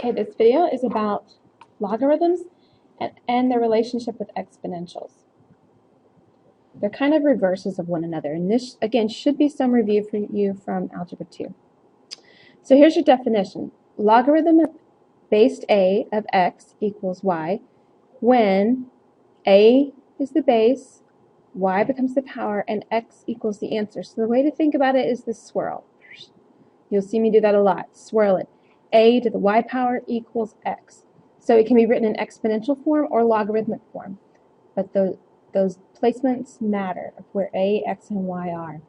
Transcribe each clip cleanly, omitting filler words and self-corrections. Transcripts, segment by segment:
Okay, this video is about logarithms and their relationship with exponentials. They're kind of reverses of one another, and this, again, should be some review for you from Algebra 2. So here's your definition. Logarithm of base A of x equals y when A is the base, y becomes the power, and x equals the answer. So the way to think about it is this swirl. You'll see me do that a lot. Swirl it. A to the y power equals x. So it can be written in exponential form or logarithmic form. But those placements matter of where a, x, and y are.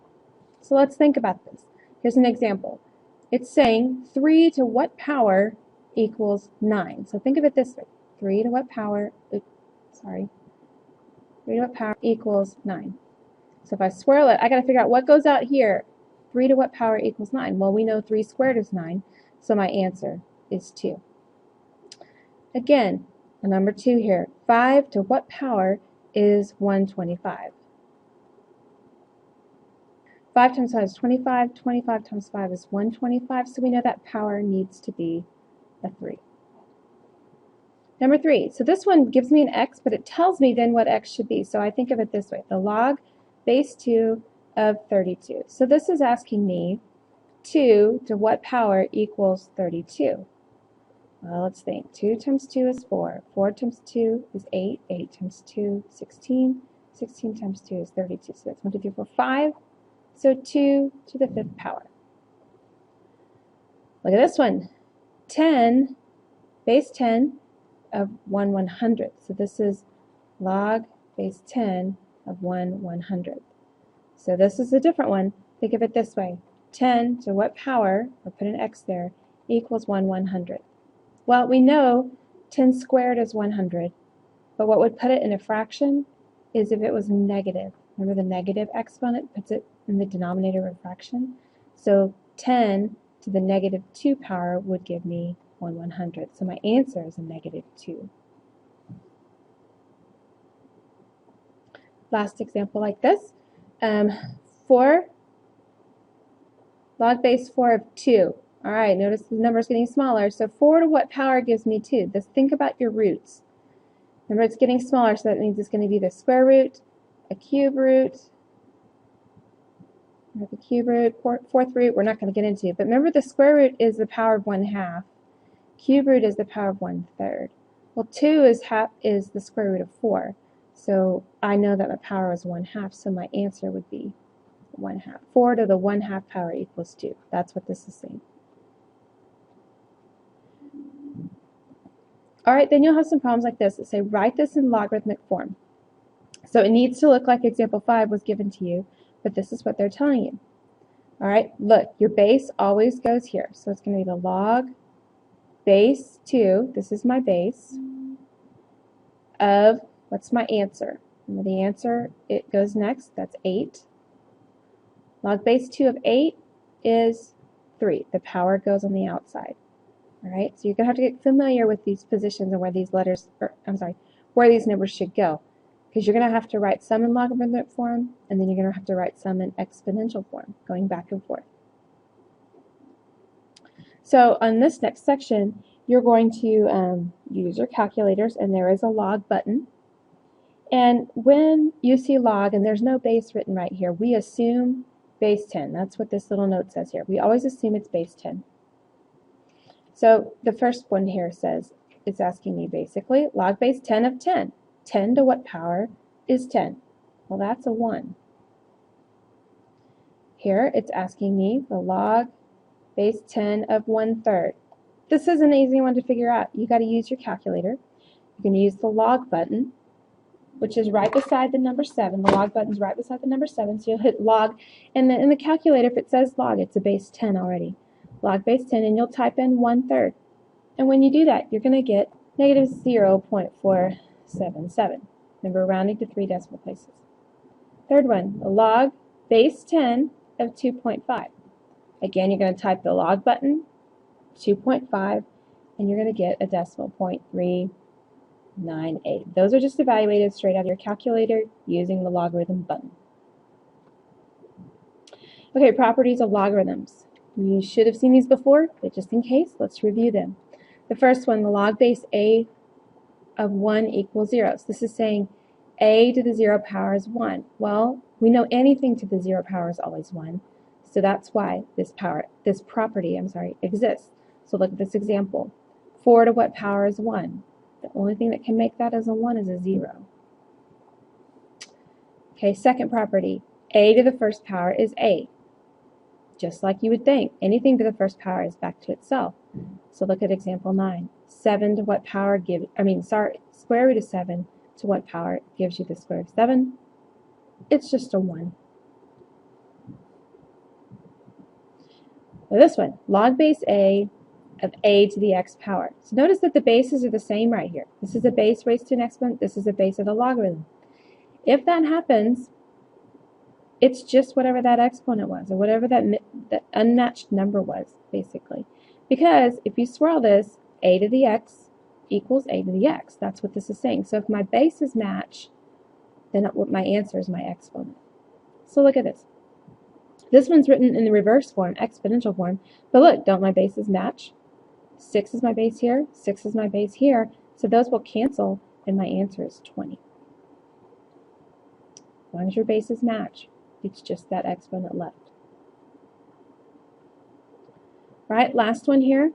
So let's think about this. Here's an example. It's saying 3 to what power equals 9. So think of it this way. 3 to what power, 3 to what power equals 9. So if I swirl it, I got to figure out what goes out here. 3 to what power equals 9? Well, we know 3 squared is 9, so my answer is 2. Again, a number 2 here. 5 to what power is 125? 5 times 5 is 25. 25 times 5 is 125, so we know that power needs to be a 3. Number 3, so this one gives me an x, but it tells me then what x should be. So I think of it this way, the log base 2 of 32. So this is asking me 2 to what power equals 32? Well, let's think. 2 times 2 is 4. 4 times 2 is 8. 8 times 2 is 16. 16 times 2 is 32. So that's 1, 2, 3, 4, 5. So 2 to the 5th power. Look at this one. 10, base 10 of 1/100th. So this is log base 10 of 1/100th. So this is a different one. Think of it this way. 10 to what power, or put an x there, equals 1/100th. Well, we know 10 squared is 100, but what would put it in a fraction is if it was negative. Remember the negative exponent puts it in the denominator of a fraction? So 10 to the negative 2 power would give me 1/100th. So my answer is a negative 2. Last example like this. 4 log base 4 of 2. All right, notice the number is getting smaller. So 4 to what power gives me 2? Just think about your roots. Remember, it's getting smaller, so that means it's going to be the square root, a cube root, the cube root, fourth root, we're not going to get into. But remember, the square root is the power of 1/2. Cube root is the power of 1/3. Well, 2 is the square root of 4. So I know that my power is 1/2, so my answer would be 1/2. 4 to the 1/2 power equals 2. That's what this is saying. All right, then you'll have some problems like this that say, write this in logarithmic form. So it needs to look like example 5 was given to you, but this is what they're telling you. All right, look, your base always goes here. So it's going to be the log base 2, this is my base, of, what's my answer? Remember the answer, it goes next, that's 8. Log base 2 of 8 is 3. The power goes on the outside. All right, so you're going to have to get familiar with these positions and where these letters, where these numbers should go. Because you're going to have to write some in logarithmic form, and then you're going to have to write some in exponential form, going back and forth. So on this next section, you're going to use your calculators, and there is a log button. And when you see log, and there's no base written right here, we assume base 10. That's what this little note says here. We always assume it's base 10. So the first one here says, it's asking me basically, log base 10 of 10. 10 to what power is 10? Well, that's a 1. Here it's asking me the log base 10 of 1/3. This is an easy one to figure out. You got to use your calculator. You can use the log button, which is right beside the number 7. The log button is right beside the number 7, so you'll hit log. And then in the calculator, if it says log, it's a base 10 already. Log base 10, and you'll type in 1/3. And when you do that, you're going to get negative 0.477. Remember, rounding to 3 decimal places. Third one, the log base 10 of 2.5. Again, you're going to type the log button, 2.5, and you're going to get a decimal point 398. Those are just evaluated straight out of your calculator using the logarithm button. Okay, properties of logarithms. You should have seen these before, but just in case, let's review them. The first one, the log base a of 1 equals 0. So this is saying a to the 0 power is 1. Well, we know anything to the 0 power is always 1. So that's why this property exists. So look at this example. 4 to what power is 1? The only thing that can make that as a 1 is a 0. Okay, second property. A to the first power is a. Just like you would think. Anything to the first power is back to itself. So look at example 9. 7 to what power square root of 7 to what power gives you the square root of 7? It's just a 1. Now this one, log base a of a to the x power. So notice that the bases are the same right here. This is a base raised to an exponent. This is a base of the logarithm. If that happens, it's just whatever that exponent was, or whatever that unmatched number was, basically. Because if you swirl this, a to the x equals a to the x. That's what this is saying. So if my bases match, then my answer is my exponent. So look at this. This one's written in the reverse form, exponential form. But look, don't my bases match? 6 is my base here, 6 is my base here. So those will cancel, and my answer is 20. As long as your bases match, it's just that exponent left. Right, last one here.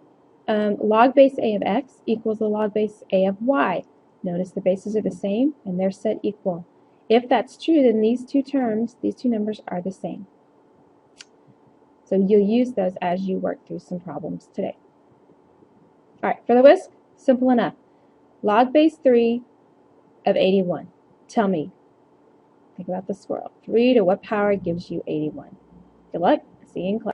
Log base a of x equals the log base a of y. Notice the bases are the same, and they're set equal. If that's true, then these two numbers are the same. So you'll use those as you work through some problems today. All right, for the whisk, simple enough. Log base 3 of 81. Tell me. Think about the swirl. 3 to what power gives you 81? Good luck. See you in class.